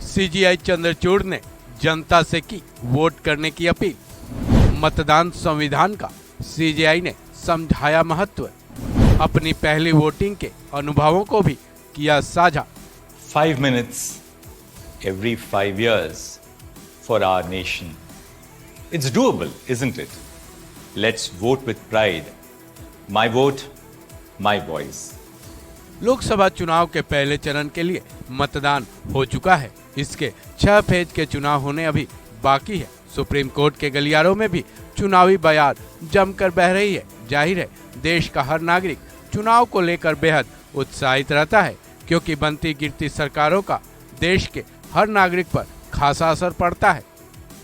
CGI Chandrachud ने जनता से की वोट करने की अपील। मतदान संविधान का सीजीआई ने समझाया महत्व। अपनी पहली वोटिंग के अनुभवों को भी किया साझा। 5 minutes every 5 years for our nation. It's doable, isn't it? Let's vote with pride. My vote, my voice. Lok Sabha चुनाव के पहले चरण के लिए मतदान हो चुका है। इसके 6 फेज के चुनाव होने अभी बाकी है। सुप्रीम कोर्ट के गलियारों में भी चुनावी बयार जमकर बह रही है। जाहिर है देश का हर नागरिक चुनाव को लेकर बेहद उत्साहित रहता है, क्योंकि बनती गिरती सरकारों का देश के हर नागरिक पर खासा असर पड़ता है।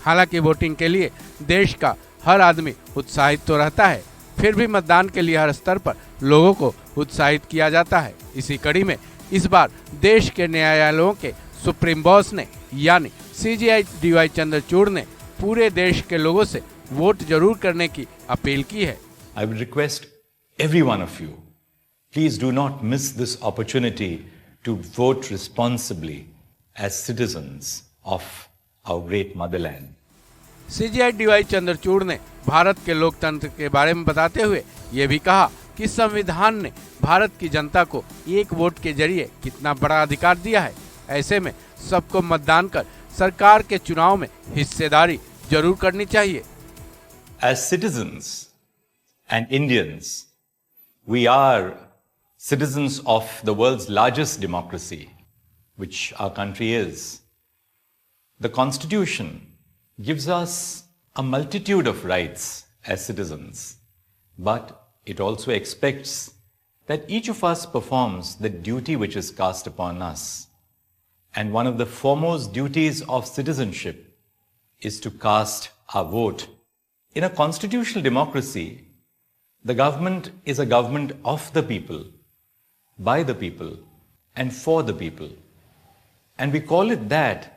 हालांकि वोटिंग के लिए देश का हर आदमी उत्साहित तो रहता है, फिर भी मतदान के लिए हर स्तर पर लोगों को उत्साहित किया जाता है। इसी कड़ी में इस बार देश के न्यायालयों के सुप्रीम बॉस ने यानी सीजीआई डीवाई चंद्रचूड़ ने पूरे देश के लोगों से वोट जरूर करने की अपील की है। I would request every one of you, please do not miss this opportunity to vote responsibly as citizens of our great motherland. CGI D Y Chandrachud ने भारत के लोकतंत्र के बारे में बताते हुए ये भी कहा कि संविधान ने भारत की जनता को एक वोट के जरिए कितना बड़ा अधिकार दिया है। ऐसे में सबको मतदान कर सरकार के चुनाव में हिस्सेदारी जरूर करनी चाहिए। As citizens and Indians, we are citizens of the world's largest democracy, which our country is. The Constitution gives us a multitude of rights as citizens, but it also expects that each of us performs the duty which is cast upon us. And one of the foremost duties of citizenship is to cast our vote. In a constitutional democracy, the government is a government of the people, by the people, and for the people. And we call it that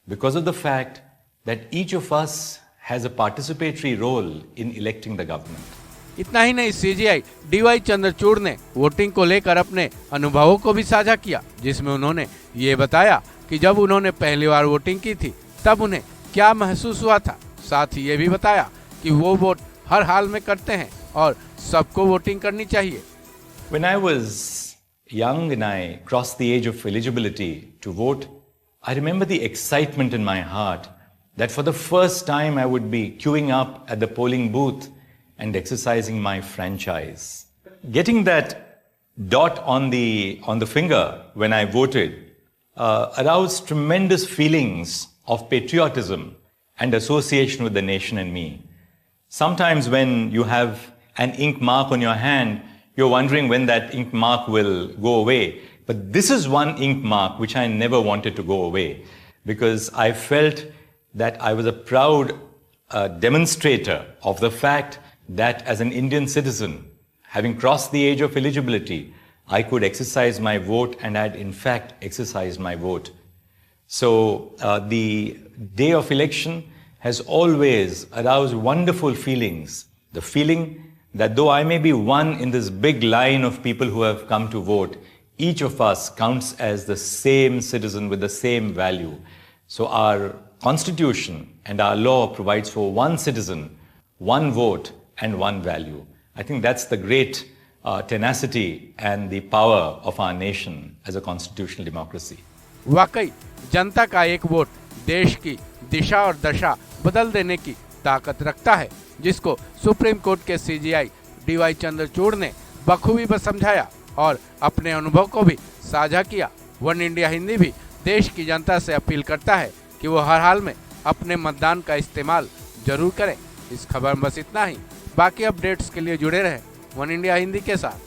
because of the fact that each of us has a participatory role in electing the government. इतना ही नहीं, CGI D Y Chandrachud ने voting को लेकर अपने अनुभवों को भी साझा किया, जिसमें उन्होंने ये बताया कि जब उन्होंने पहली बार वोटिंग की थी तब उन्हें क्या महसूस हुआ था। साथ ही ये भी बताया कि वो वोट हर हाल में करते हैं और सबको वोटिंग करनी चाहिए। When I was young and I crossed the age of eligibility to vote, I remember the excitement in my heart that for the first time I would be queuing up at the polling booth and exercising my franchise. Getting that dot on the finger when I voted aroused tremendous feelings of patriotism and association with the nation and me. Sometimes when you have an ink mark on your hand, you're wondering when that ink mark will go away. But this is one ink mark which I never wanted to go away, because I felt that I was a proud demonstrator of the fact that as an Indian citizen, having crossed the age of eligibility, I could exercise my vote, and I had in fact exercised my vote. So the day of election has always aroused wonderful feelings. The feeling that though I may be one in this big line of people who have come to vote, each of us counts as the same citizen with the same value. So our Constitution and our law provides for one citizen, one vote, and one value. I think that's the great tenacity and the power of our nation as a constitutional democracy. वाकई जनता का एक vote देश की दिशा और दशा बदल देने की ताकत रखता है, जिसको सुप्रीम कोर्ट के सीजीआई डीवाई चंद्रचूड़ ने बखूबी समझाया और अपने अनुभव को भी साझा किया। वन इंडिया हिंदी भी देश की जनता से अपील करता है कि वो हर हाल में अपने मतदान का इस्तेमाल जरूर करें। इस खबर में बस इतना ही। बाकी अपडेट्स के लिए जुड़े रहें वन इंडिया हिंदी के साथ।